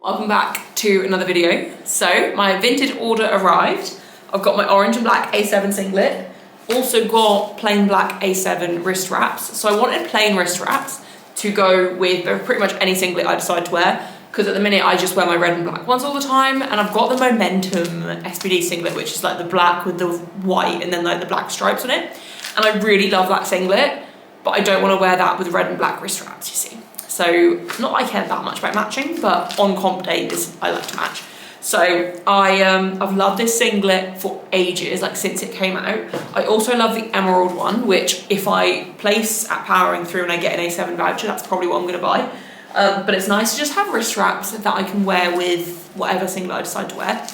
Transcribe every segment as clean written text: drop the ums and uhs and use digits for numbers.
Welcome back to another video. So my vintage order arrived. I've got my orange and black A7 singlet. Also got plain black A7 wrist wraps. So I wanted plain wrist wraps to go with pretty much any singlet I decide to wear, because at the minute I just wear my red and black ones all the time. And I've got the Momentum SPD singlet, which is like the black with the white and then like the black stripes on it. And I really love that singlet, but I don't want to wear that with red and black wrist wraps, you see. So not that I care that much about matching, but on comp days I like to match. So I've loved this singlet for ages, like since it came out. I also love the emerald one, which if I place at Powering Through and I get an A7 voucher, that's probably what I'm gonna buy. But it's nice to just have wrist wraps that I can wear with whatever singlet I decide to wear.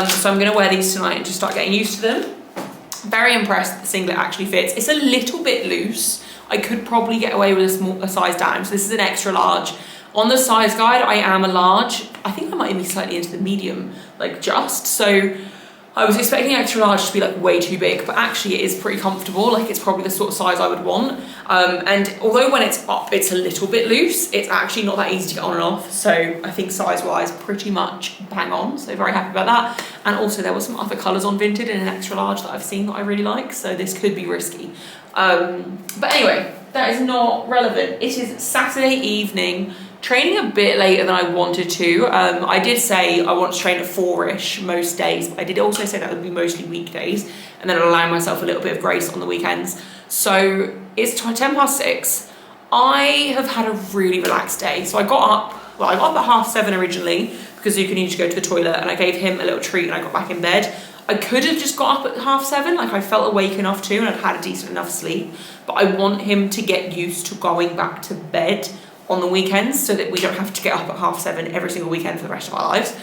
So I'm gonna wear these tonight and just start getting used to them. Very impressed that the singlet actually fits. It's a little bit loose. I could probably get away with a size down. So this is an extra large. On the size guide, I am a large. I think I might be slightly into the medium, like just. So I was expecting extra large to be like way too big, but actually it is pretty comfortable. Like it's probably the sort of size I would want. And although when it's up, it's a little bit loose, it's actually not that easy to get on and off. So I think size-wise, pretty much bang on. So very happy about that. And also there were some other colors on Vinted in an extra large that I've seen that I really like. So this could be risky. But anyway, that is not relevant. It is Saturday evening, training a bit later than I wanted to. I did say I want to train at 4-ish most days, but I did also say that would be mostly weekdays, and then allow myself a little bit of grace on the weekends. So it's 6:10. I have had a really relaxed day. So I got up at 7:30 originally, because Zuko needed to go to the toilet, and I gave him a little treat and I got back in bed. I could have just got up at 7:30, like I felt awake enough to, and I'd had a decent enough sleep, but I want him to get used to going back to bed on the weekends so that we don't have to get up at 7:30 every single weekend for the rest of our lives.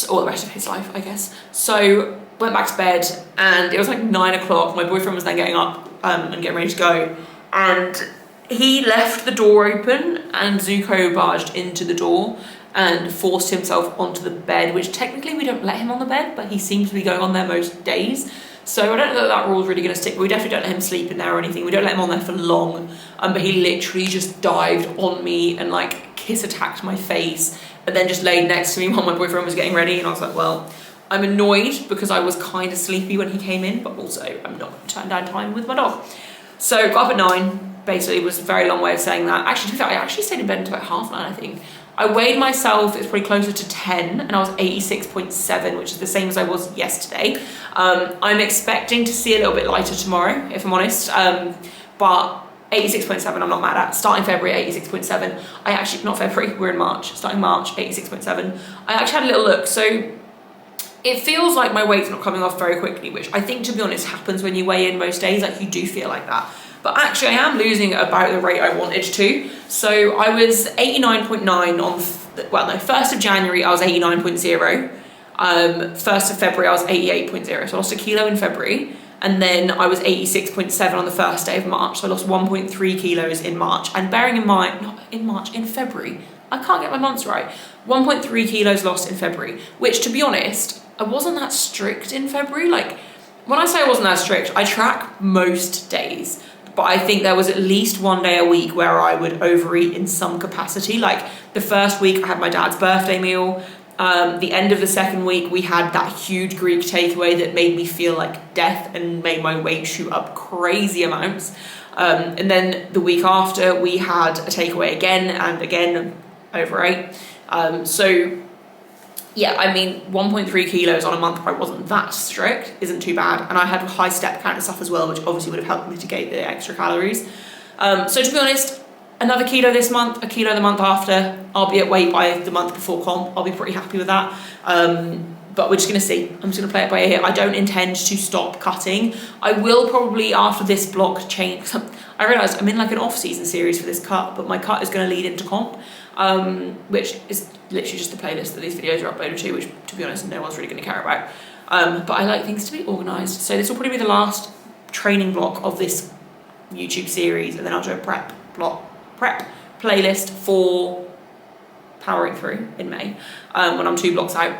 Or the rest of his life, I guess. So went back to bed, and it was like 9 o'clock. My boyfriend was then getting up and getting ready to go, and he left the door open, and Zuko barged into the door and forced himself onto the bed, which technically we don't let him on the bed, but he seems to be going on there most days. So I don't know that rule is really gonna stick, but we definitely don't let him sleep in there or anything. We don't let him on there for long. But he literally just dived on me and like kiss attacked my face, and then just laid next to me while my boyfriend was getting ready. And I was like, well, I'm annoyed because I was kind of sleepy when he came in, but also I'm not gonna turn down time with my dog. So got up at 9, basically was a very long way of saying that. Actually, to be fair, I actually stayed in bed until about 9:30, I think. I weighed myself, it's probably closer to 10, and I was 86.7, which is the same as I was yesterday. I'm expecting to see a little bit lighter tomorrow, if I'm honest, but 86.7 I'm not mad at. Starting February, 86.7. I actually, not February, we're in March. Starting March, 86.7. I actually had a little look, so it feels like my weight's not coming off very quickly, which I think, to be honest, happens when you weigh in most days. Like, you do feel like that. But actually, I am losing at about the rate I wanted to. So I was 89.9 on, 1st of January, I was 89.0. 1st of February, I was 88.0. So I lost a kilo in February. And then I was 86.7 on the first day of March. So I lost 1.3 kilos in March. And bearing in mind, not in March, in February, I can't get my months right. 1.3 kilos lost in February, which, to be honest, I wasn't that strict in February. Like, when I say I wasn't that strict, I track most days. But I think there was at least one day a week where I would overeat in some capacity. Like the first week I had my dad's birthday meal. The end of the second week we had that huge Greek takeaway that made me feel like death and made my weight shoot up crazy amounts. And then the week after we had a takeaway again and again, overate. So yeah, I mean, 1.3 kilos on a month probably wasn't that strict, isn't too bad. And I had a high step count and stuff as well, which obviously would have helped mitigate the extra calories. So to be honest, another kilo this month, a kilo the month after, I'll be at weight by the month before comp. I'll be pretty happy with that. But we're just gonna see. I'm just gonna play it by ear. I don't intend to stop cutting. I will probably, after this block, change. I realised I'm in like an off-season series for this cut, but my cut is gonna lead into comp. Which is literally just the playlist that these videos are uploaded to, which, to be honest, no one's really going to care about. But I like things to be organised. So this will probably be the last training block of this YouTube series, and then I'll do a prep playlist for Powering Through in May, when I'm 2 blocks out.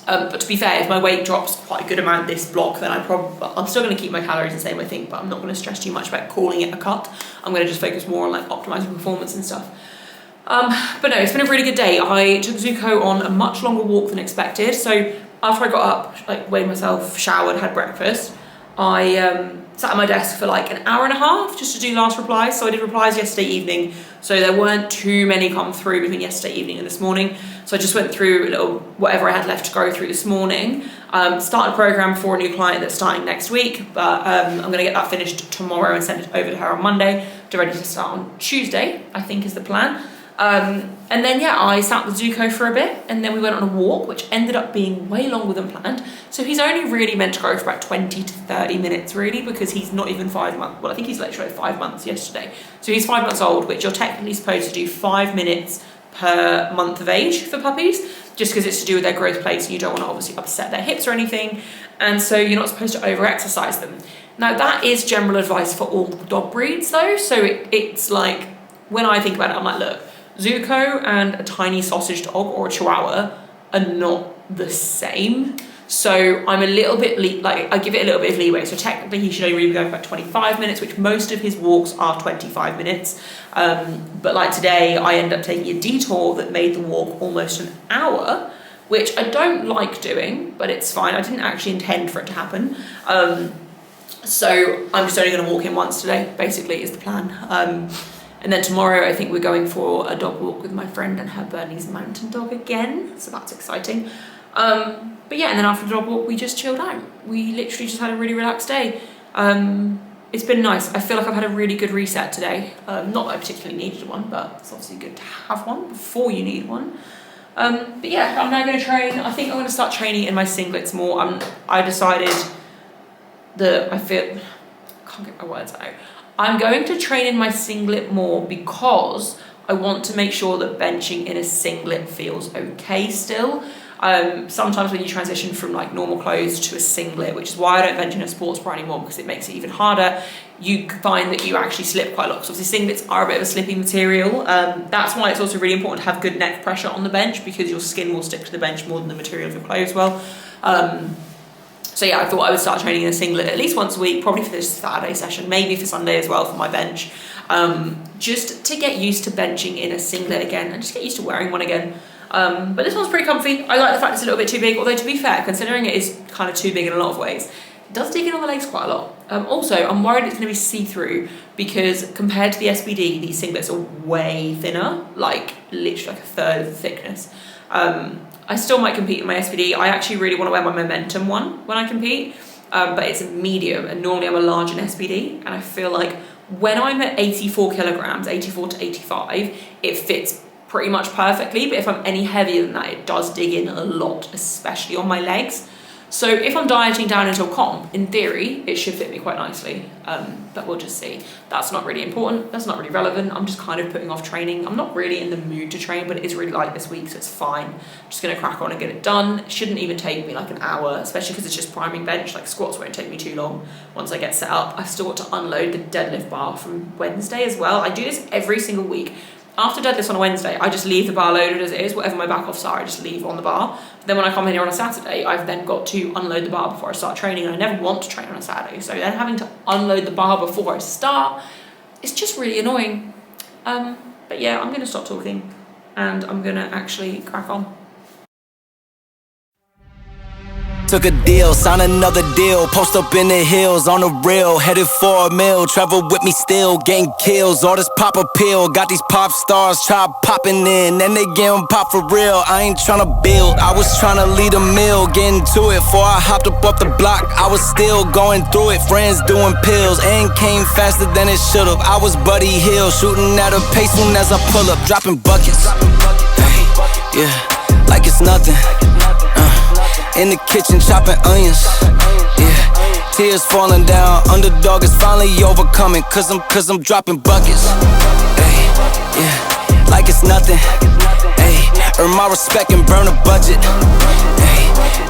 But to be fair, if my weight drops quite a good amount this block, then I'm still going to keep my calories the same, I think, but I'm not going to stress too much about calling it a cut. I'm going to just focus more on like optimising performance and stuff. But no, it's been a really good day. I took Zuko on a much longer walk than expected. So after I got up, like weighed myself, showered, had breakfast, I sat at my desk for like an hour and a half just to do last replies. So I did replies yesterday evening, so there weren't too many come through between yesterday evening and this morning. So I just went through a little whatever I had left to go through this morning. Started a program for a new client that's starting next week, but I'm gonna get that finished tomorrow and send it over to her on Monday to ready to start on Tuesday, I think is the plan. And then yeah, I sat with Zuko for a bit, and then we went on a walk, which ended up being way longer than planned. So he's only really meant to go for about 20 to 30 minutes really, because he's not even 5 months. Well, I think he's literally 5 months yesterday. So he's 5 months old, which you're technically supposed to do 5 minutes per month of age for puppies, just because it's to do with their growth plates and you don't want to obviously upset their hips or anything. And so you're not supposed to over-exercise them. Now that is general advice for all dog breeds though. So it's like, when I think about it, I'm like, look, Zuko and a tiny sausage dog or a Chihuahua are not the same. So I'm a little bit, I give it a little bit of leeway. So technically he should only really go for about 25 minutes, which most of his walks are 25 minutes. But like today, I ended up taking a detour that made the walk almost an hour, which I don't like doing, but it's fine. I didn't actually intend for it to happen. So I'm just only gonna walk in once today, basically is the plan. And then tomorrow, I think we're going for a dog walk with my friend and her Bernese mountain dog again. So that's exciting. But yeah, and then after the dog walk, we just chilled out. We literally just had a really relaxed day. It's been nice. I feel like I've had a really good reset today. Not that I particularly needed one, but it's obviously good to have one before you need one. But yeah, I'm now gonna train. I think I'm gonna start training in my singlets more. I decided that I can't get my words out. I'm going to train in my singlet more because I want to make sure that benching in a singlet feels okay still. Sometimes when you transition from like normal clothes to a singlet, which is why I don't bench in a sports bra anymore, because it makes it even harder, you find that you actually slip quite a lot. So obviously singlets are a bit of a slippy material. That's why it's also really important to have good neck pressure on the bench, because your skin will stick to the bench more than the material of your clothes will. So yeah, I thought I would start training in a singlet at least once a week, probably for this Saturday session, maybe for Sunday as well for my bench, just to get used to benching in a singlet again and just get used to wearing one again. But this one's pretty comfy. I like the fact it's a little bit too big, although to be fair, considering it is kind of too big in a lot of ways, it does dig in on the legs quite a lot. Also, I'm worried it's going to be see-through, because compared to the SBD, these singlets are way thinner, like literally like a third of the thickness. I still might compete in my SBD. I actually really want to wear my Momentum one when I compete, but it's a medium, and normally I'm a large in SBD, and I feel like when I'm at 84 kilograms, 84 to 85, it fits pretty much perfectly, but if I'm any heavier than that, it does dig in a lot, especially on my legs. So if I'm dieting down until comp, in theory, it should fit me quite nicely, but we'll just see. That's not really important, that's not really relevant. I'm just kind of putting off training. I'm not really in the mood to train, but it is really light this week, so it's fine. I'm just gonna crack on and get it done. It shouldn't even take me like an hour, especially because it's just priming bench. Like squats won't take me too long once I get set up. I've still got to unload the deadlift bar from Wednesday as well. I do this every single week. After deadlifts on a Wednesday, I just leave the bar loaded as it is. Whatever my back offs are, I just leave on the bar. Then when I come in here on a Saturday, I've then got to unload the bar before I start training, and I never want to train on a Saturday. So then having to unload the bar before I start, it's just really annoying. But yeah, I'm going to stop talking and I'm going to actually crack on. Took a deal, signed another deal, post up in the hills on the rail, headed for a mill, travel with me still, getting kills, all this pop appeal, got these pop stars try popping in, and they getting pop for real, I ain't tryna build, I was tryna lead a meal, getting to it, before I hopped up off the block, I was still going through it, friends doing pills, and came faster than it should've, I was Buddy Hill, shooting at a pace soon as I pull up, dropping buckets, hey, yeah, like it's nothing. In the kitchen chopping onions, yeah. Tears falling down, underdog is finally overcoming, cause I'm dropping buckets, hey, yeah. Like it's nothing, hey. Earn my respect and burn a budget, hey.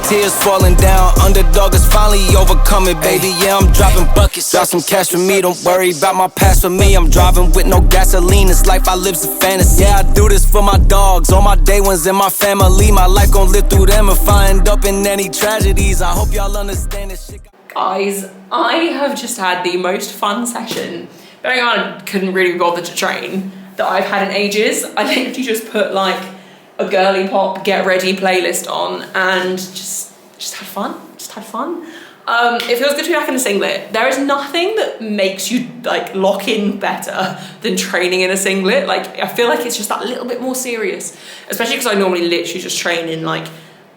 Tears falling down, underdog is finally overcoming, baby, yeah, I'm dropping buckets. Drop some cash for me, don't worry about my past for me. I'm driving with no gasoline, this life I live's a fantasy. Yeah, I do this for my dogs, all my day ones and my family. My life gon' live through them if I end up in any tragedies. I hope y'all understand this shit. Guys, I have just had the most fun session. Bearing in mind I couldn't really be bothered to train, that I've had in ages. I literally just put like a girly pop get ready playlist on and just had fun. It feels good to be back in a singlet. There is nothing that makes you like lock in better than training in a singlet. Like I feel like it's just that little bit more serious, especially because I normally literally just train in like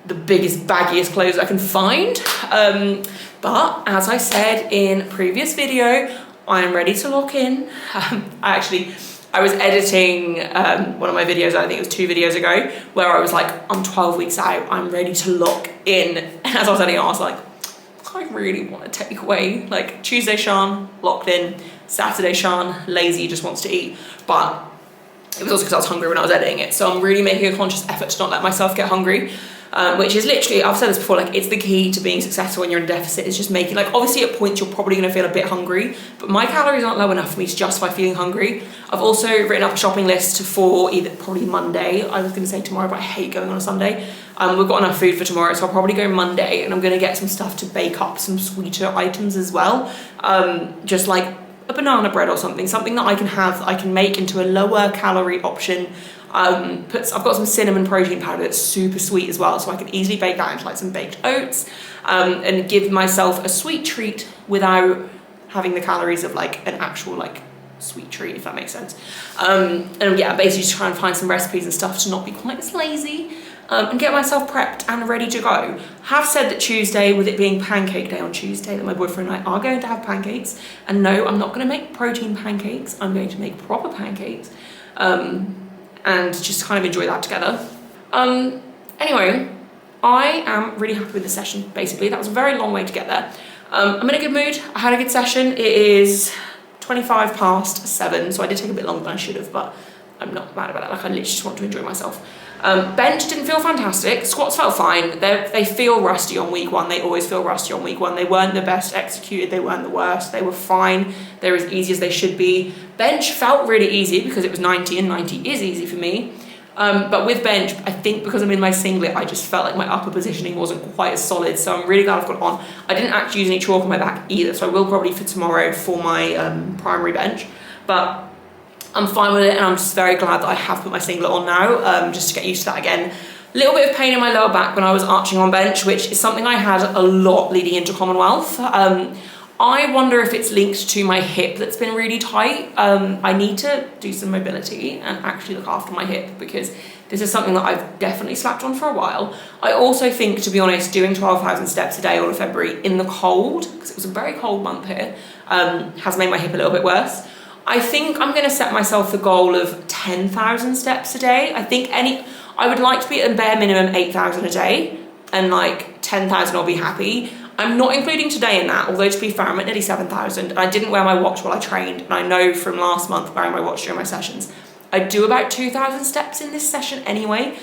the biggest, baggiest clothes I can find. But as I said in previous video, I am ready to lock in. I was editing one of my videos, I think it was 2 videos ago, where I was like, I'm 12 weeks out, I'm ready to lock in. And as I was editing, I was like, I really want to take away. Like Tuesday Sian, locked in. Saturday Sian, lazy, just wants to eat. But it was also because I was hungry when I was editing it. So I'm really making a conscious effort to not let myself get hungry. Which is literally, I've said this before, like it's the key to being successful when you're in deficit, is just making, like obviously at points you're probably going to feel a bit hungry, but my calories aren't low enough for me to justify feeling hungry. I've also written up a shopping list for either probably Monday. I was going to say tomorrow, but I hate going on a Sunday. We've got enough food for tomorrow, so I'll probably go Monday, and I'm going to get some stuff to bake up some sweeter items as well. Just like a banana bread or something that I can have, that I can make into a lower calorie option. I've got some cinnamon protein powder that's super sweet as well, so I can easily bake that into like some baked oats, and give myself a sweet treat without having the calories of like an actual like sweet treat, if that makes sense. And yeah, basically just try and find some recipes and stuff to not be quite as lazy, and get myself prepped and ready to go. Have said that Tuesday, with it being pancake day on Tuesday, that my boyfriend and I are going to have pancakes. And no, I'm not going to make protein pancakes. I'm going to make proper pancakes. And just kind of enjoy that together. Anyway, I am really happy with the session, basically. That was a very long way to get there. I'm in a good mood. I had a good session. It is 7:25, so I did take a bit longer than I should have, but I'm not mad about it. Like, I literally just want to enjoy myself. Bench didn't feel fantastic. Squats felt fine. They feel rusty on week 1. They always feel rusty on week 1. They weren't the best executed. They weren't the worst. They were fine. They're as easy as they should be. Bench felt really easy because it was 90, and 90 is easy for me. But with bench, I think because I'm in my singlet, I just felt like my upper positioning wasn't quite as solid. So I'm really glad I've got it on. I didn't actually use any chalk on my back either, so I will probably for tomorrow for my primary bench. But I'm fine with it, and I'm just very glad that I have put my singlet on now, just to get used to that again. A little bit of pain in my lower back when I was arching on bench, which is something I had a lot leading into Commonwealth. I wonder if it's linked to my hip that's been really tight. I need to do some mobility and actually look after my hip, because this is something that I've definitely slapped on for a while. I also think, to be honest, doing 12,000 steps a day all of February in the cold, because it was a very cold month here, has made my hip a little bit worse. I think I'm going to set myself the goal of 10,000 steps a day. I would like to be at a bare minimum 8,000 a day, and like 10,000 I'll be happy. I'm not including today in that, although to be fair, I'm at nearly 7,000, and I didn't wear my watch while I trained, and I know from last month wearing my watch during my sessions, I do about 2,000 steps in this session anyway.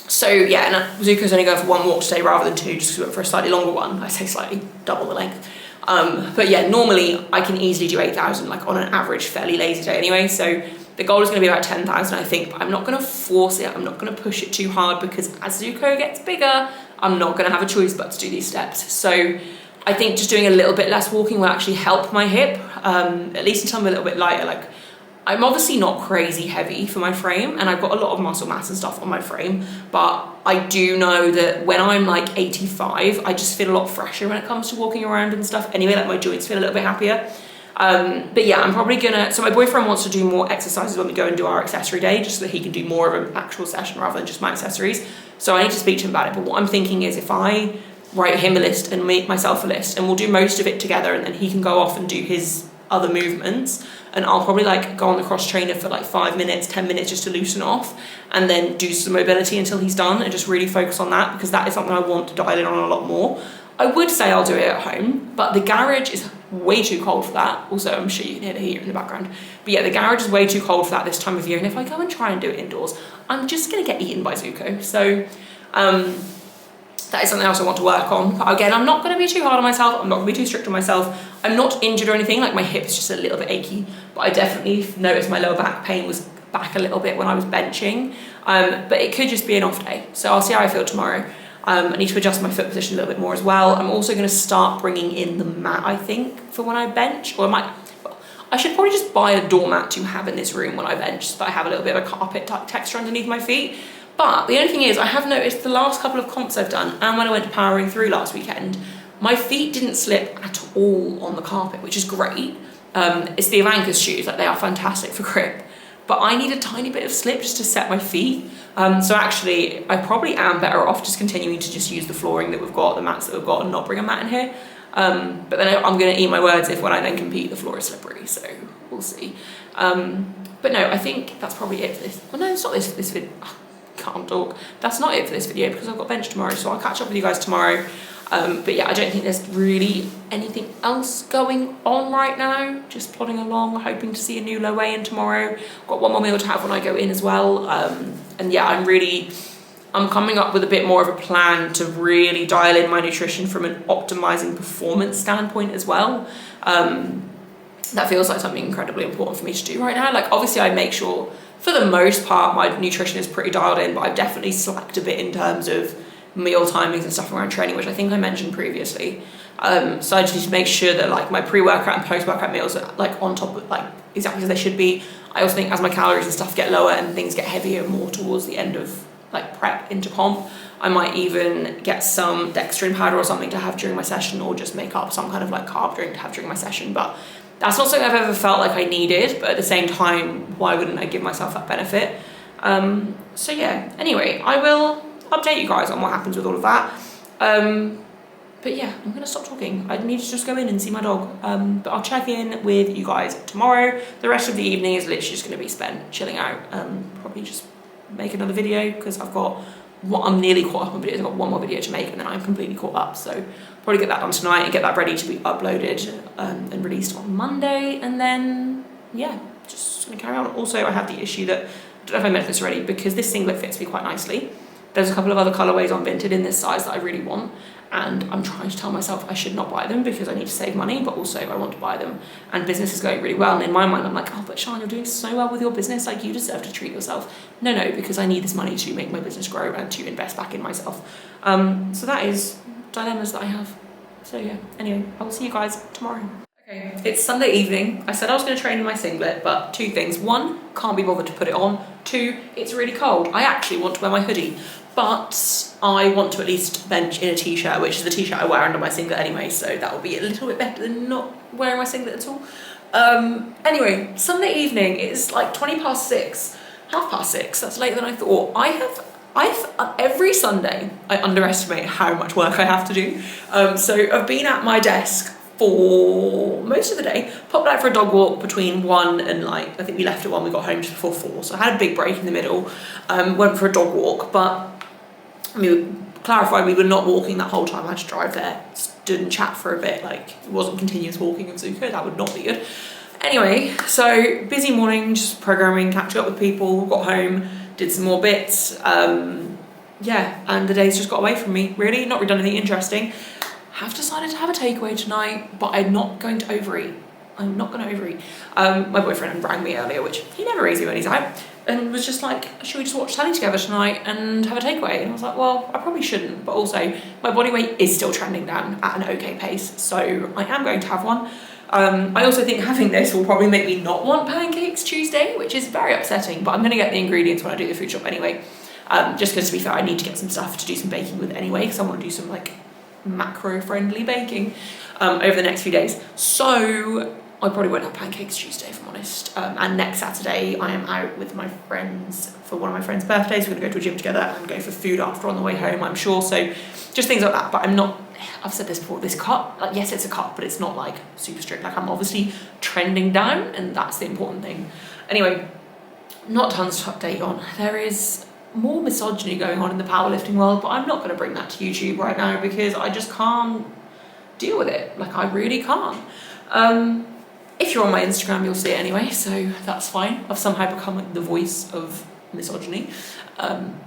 So yeah, and Zuko's only going for 1 walk today rather than 2, just because we went for a slightly longer one. I say slightly, double the length. But yeah, normally I can easily do 8,000, like on an average fairly lazy day anyway. So the goal is going to be about 10,000, I think, but I'm not going to force it. I'm not going to push it too hard, because as Zuko gets bigger, I'm not going to have a choice but to do these steps. So I think just doing a little bit less walking will actually help my hip, at least until I'm a little bit lighter. Like, I'm obviously not crazy heavy for my frame, and I've got a lot of muscle mass and stuff on my frame, but I do know that when I'm like 85, I just feel a lot fresher when it comes to walking around and stuff. Anyway, like my joints feel a little bit happier. But yeah, I'm probably gonna, so my boyfriend wants to do more exercises when we go and do our accessory day, just so that he can do more of an actual session rather than just my accessories. So I need to speak to him about it. But what I'm thinking is, if I write him a list and make myself a list, and we'll do most of it together, and then he can go off and do his other movements, and I'll probably like go on the cross trainer for like 5 minutes, 10 minutes just to loosen off, and then do some mobility until he's done, and just really focus on that, because that is something I want to dial in on a lot more. I would say I'll do it at home, but the garage is way too cold for that. Also, I'm sure you can hear the heater in the background. But yeah, the garage is way too cold for that this time of year, and if I go and try and do it indoors, I'm just gonna get eaten by Zuko. So that is something else I want to work on. But again, I'm not going to be too hard on myself. I'm not going to be too strict on myself. I'm not injured or anything. Like, my hip is just a little bit achy, but I definitely noticed my lower back pain was back a little bit when I was benching. But it could just be an off day. So I'll see how I feel tomorrow. I need to adjust my foot position a little bit more as well. I'm also going to start bringing in the mat, I think, for when I bench. Or I should probably just buy a doormat to have in this room when I bench, so that I have a little bit of a carpet type texture underneath my feet. But the only thing is, I have noticed the last couple of comps I've done, and when I went to Powering Through last weekend, my feet didn't slip at all on the carpet, which is great. It's the Ivanka's shoes, like they are fantastic for grip. But I need a tiny bit of slip just to set my feet. So actually, I probably am better off just continuing to just use the flooring that we've got, the mats that we've got, and not bring a mat in here. But then I'm going to eat my words if when I then compete, the floor is slippery. So we'll see. But no, I think that's probably it for this. Well, no, it's not this video. Can't talk. That's not it for this video because I've got bench tomorrow, so I'll catch up with you guys tomorrow. But yeah, I don't think there's really anything else going on right now. Just plodding along, hoping to see a new low weigh-in tomorrow. Got one more meal to have when I go in as well. And yeah, I'm coming up with a bit more of a plan to really dial in my nutrition from an optimizing performance standpoint as well. That feels like something incredibly important for me to do right now. Like obviously I make sure for the most part my nutrition is pretty dialed in, but I've definitely slacked a bit in terms of meal timings and stuff around training, which I think I mentioned previously. So I just need to make sure that like my pre-workout and post-workout meals are like on top of like exactly as they should be. I also think as my calories and stuff get lower and things get heavier more towards the end of like prep into comp, I might even get some dextrin powder or something to have during my session, or just make up some kind of like carb drink to have during my session. But that's not something I've ever felt like I needed, but at the same time, why wouldn't I give myself that benefit? So yeah, anyway, I will update you guys on what happens with all of that. But yeah, I'm gonna stop talking. I need to just go in and see my dog. But I'll check in with you guys tomorrow. The rest of the evening is literally just gonna be spent chilling out. Probably just make another video because I'm nearly caught up on videos. I've got one more video to make and then I'm completely caught up. So probably get that done tonight and get that ready to be uploaded and released on Monday. And then yeah, just gonna carry on. Also, I have the issue that, I don't know if I mentioned this already, because this singlet fits me quite nicely. There's a couple of other colorways on Vinted in this size that I really want, and I'm trying to tell myself I should not buy them because I need to save money, but also I want to buy them, and business is going really well. And in my mind, I'm like, oh, but Sian, you're doing so well with your business, like you deserve to treat yourself. No, because I need this money to make my business grow and to invest back in myself. So that is dilemmas that I have. So yeah, anyway, I will see you guys tomorrow. Okay, it's Sunday evening. I said I was going to train in my singlet, but two things. One, can't be bothered to put it on. Two, it's really cold. I actually want to wear my hoodie, but I want to at least bench in a t-shirt, which is the t-shirt I wear under my singlet anyway, so that will be a little bit better than not wearing my singlet at all. Anyway, Sunday evening, it's like 6:20, 6:30. That's later than I thought. Every Sunday, I underestimate how much work I have to do. So I've been at my desk for most of the day, popped out for a dog walk between 1 and like, I think we left at 1, we got home just before 4, so I had a big break in the middle, went for a dog walk, but I mean, clarified, we were not walking that whole time. I had to drive there, stood and chat for a bit, like it wasn't continuous walking of Zuko, that would not be good. Anyway, so busy morning, just programming, catching up with people, got home, did some more bits, yeah, and the day's just got away from me, really, not really done anything interesting. Have decided to have a takeaway tonight, but I'm not going to overeat. I'm not going to overeat. My boyfriend rang me earlier, which he never eats me when he's out, and was just like, should we just watch telly together tonight and have a takeaway? And I was like, well, I probably shouldn't, but also my body weight is still trending down at an okay pace, so I am going to have one. I also think having this will probably make me not want pancakes Tuesday, which is very upsetting, but I'm going to get the ingredients when I do the food shop anyway. Just because, to be fair, I need to get some stuff to do some baking with anyway, because I want to do some like macro-friendly baking over the next few days. So I probably won't have pancakes Tuesday, if I'm honest. And next Saturday, I am out with my friends for one of my friends' birthdays. We're going to go to a gym together and go for food after on the way home, I'm sure. So just things like that. But I'm not, I've said this before, this cut, like, yes, it's a cut, but it's not like super strict. Like, I'm obviously trending down, and that's the important thing. Anyway, not tons to update on. There is more misogyny going on in the powerlifting world, but I'm not going to bring that to YouTube right now because I just can't deal with it. Like, I really can't. If you're on my Instagram, you'll see it anyway, so that's fine. I've somehow become like the voice of misogyny.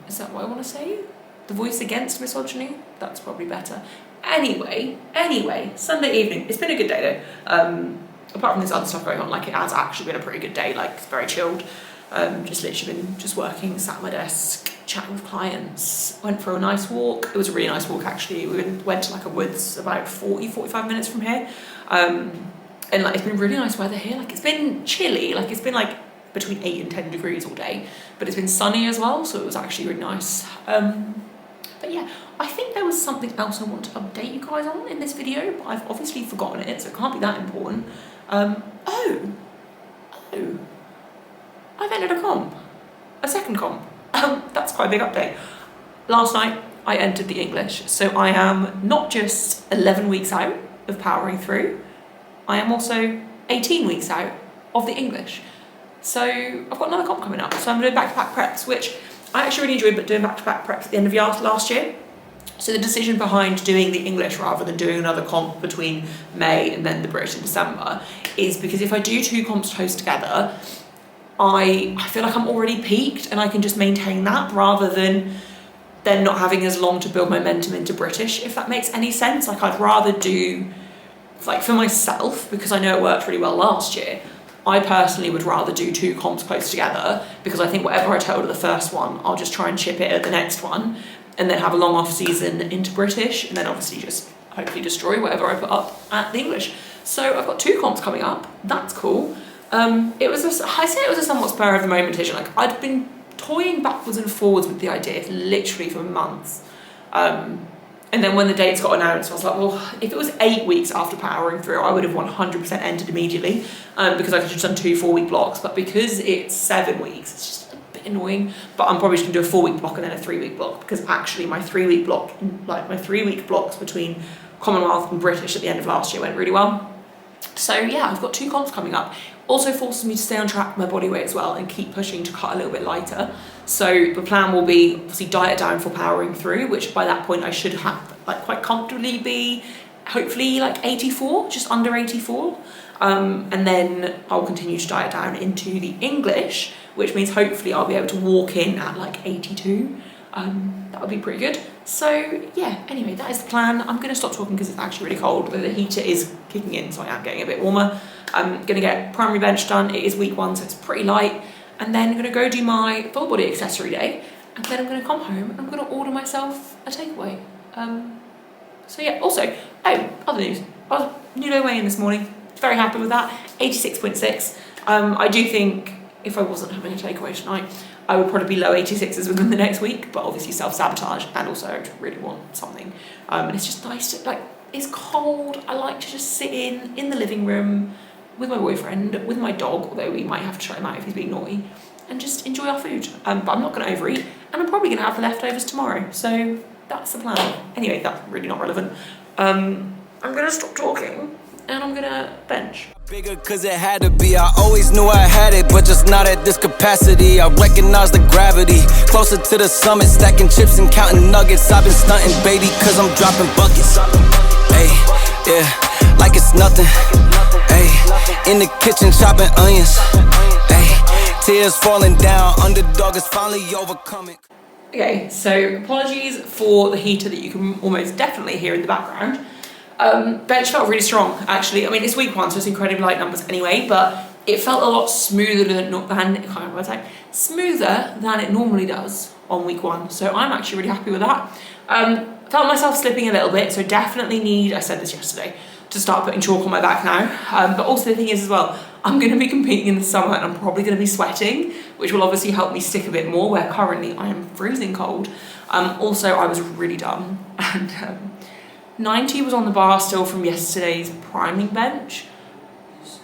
Is that what I want to say? The voice against misogyny? That's probably better. Anyway, Sunday evening. It's been a good day though. Apart from this other stuff going on, like, it has actually been a pretty good day. Like, it's very chilled. Just literally been just working, sat at my desk, chatting with clients, went for a nice walk. It was a really nice walk actually. We went to like a woods about 45 minutes from here. And like it's been really nice weather here. Like it's been chilly, like it's been like between 8 and 10 degrees all day, but it's been sunny as well, so it was actually really nice. But yeah, I think there was something else I want to update you guys on in this video, but I've obviously forgotten it, so it can't be that important. I've entered a second comp. That's quite a big update. Last night I entered the English, so I am not just 11 weeks out of powering through, I am also 18 weeks out of the English. So I've got another comp coming up, so I'm doing back-to-back preps, which I actually really enjoyed doing back-to-back preps at the end of last year. So the decision behind doing the English rather than doing another comp between May and then the British in December is because if I do 2 comps close together, I feel like I'm already peaked and I can just maintain that rather than then not having as long to build momentum into British, if that makes any sense. Like I'd rather do, like for myself, because I know it worked really well last year, I personally would rather do 2 comps close together because I think whatever I totaled at the first one, I'll just try and chip it at the next one and then have a long off season into British and then obviously just hopefully destroy whatever I put up at the English. So I've got 2 comps coming up, that's cool. I say it was a somewhat spur of the moment decision. Like I'd been toying backwards and forwards with the idea literally for months. And then when the dates got announced, I was like, well, if it was 8 weeks after powering through, I would have 100% entered immediately because I could have just done 2 4-week blocks. But because it's 7 weeks, it's just a bit annoying. But I'm probably just going to do a 4-week block and then a 3-week block because actually my 3-week block, like my 3-week blocks between Commonwealth and British at the end of last year went really well. So yeah, I've got 2 comps coming up. Also forces me to stay on track with my body weight as well and keep pushing to cut a little bit lighter. So the plan will be obviously diet down for powering through, which by that point I should have like quite comfortably be hopefully like 84, just under 84. And then I'll continue to diet down into the English, which means hopefully I'll be able to walk in at like 82. That would be pretty good. So yeah, anyway, that is the plan. I'm going to stop talking because it's actually really cold, but the heater is kicking in, so I am getting a bit warmer. I'm going to get primary bench done. It is week 1, so it's pretty light. And then I'm going to go do my full body accessory day. And then I'm going to come home and I'm going to order myself a takeaway. So yeah, also, other news. I was new low weigh-in this morning. Very happy with that. 86.6. I do think if I wasn't having a takeaway tonight, I would probably be low 86s within the next week, but obviously self-sabotage, and also I really want something. And it's just nice to, like, it's cold. I like to just sit in the living room with my boyfriend, with my dog, although we might have to shut him out if he's being naughty, and just enjoy our food. But I'm not going to overeat, and I'm probably going to have the leftovers tomorrow. So that's the plan. Anyway, that's really not relevant. I'm going to stop talking, and I'm going to bench. Bigger cause it had to be. I always knew I had it, but just not at this capacity. I recognize the gravity. Closer to the summit, stacking chips and counting nuggets. I've been stunting, baby, cause I'm dropping buckets. Ayy, yeah, like it's nothing. Ayy, in the kitchen chopping onions. Ayy, tears falling down, underdog is finally overcoming. Okay, so apologies for the heater that you can almost definitely hear in the background. Bench felt really strong, actually. I mean, it's week 1, so it's incredibly light numbers anyway, but it felt a lot smoother smoother than it normally does on week 1. So I'm actually really happy with that. Felt myself slipping a little bit, so definitely need, I said this yesterday, to start putting chalk on my back now. But also the thing is as well, I'm going to be competing in the summer and I'm probably going to be sweating, which will obviously help me stick a bit more, where currently I am freezing cold. Also, I was really dumb, and 90 was on the bar still from yesterday's priming bench,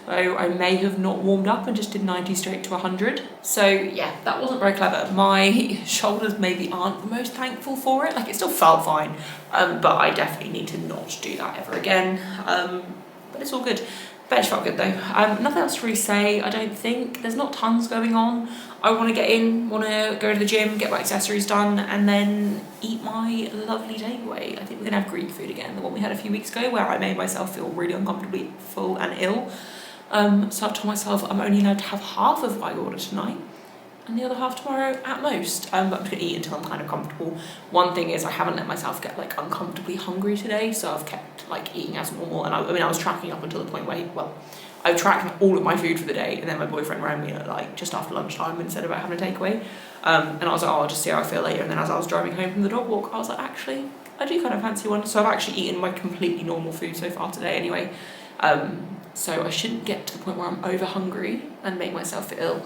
so I may have not warmed up and just did 90 straight to 100. So yeah, that wasn't very clever. My shoulders maybe aren't the most thankful for it. Like, it still felt fine, but I definitely need to not do that ever again. But it's all good. Bench felt good though. Nothing else to really say, I don't think. There's not tons going on. I want to get in, want to go to the gym, get my accessories done, and then eat my lovely takeaway. I think we're going to have Greek food again, the one we had a few weeks ago, where I made myself feel really uncomfortably full and ill. So I've told myself I'm only allowed to have half of what I order tonight, and the other half tomorrow at most. But I'm just going to eat until I'm kind of comfortable. One thing is I haven't let myself get like uncomfortably hungry today, so I've kept like eating as normal. And I was tracking up until the point where, I tracked all of my food for the day, and then my boyfriend rang me at like just after lunchtime and said about having a takeaway. And I was like, I'll just see how I feel later. And then as I was driving home from the dog walk, I was like, actually, I do kind of fancy one. So I've actually eaten my completely normal food so far today anyway. So I shouldn't get to the point where I'm over hungry and make myself feel ill.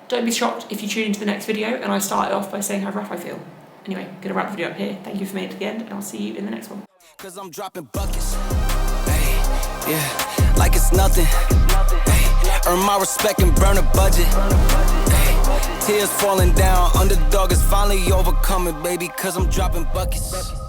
Don't be shocked if you tune into the next video and I started off by saying how rough I feel. Anyway, I'm gonna wrap the video up here. Thank you for making it to the end, and I'll see you in the next one. Cause I'm dropping buckets. Hey, yeah, like it's nothing. Hey, earn my respect and burn a budget. Hey, tears falling down, underdog is finally overcoming, baby, cause I'm dropping buckets.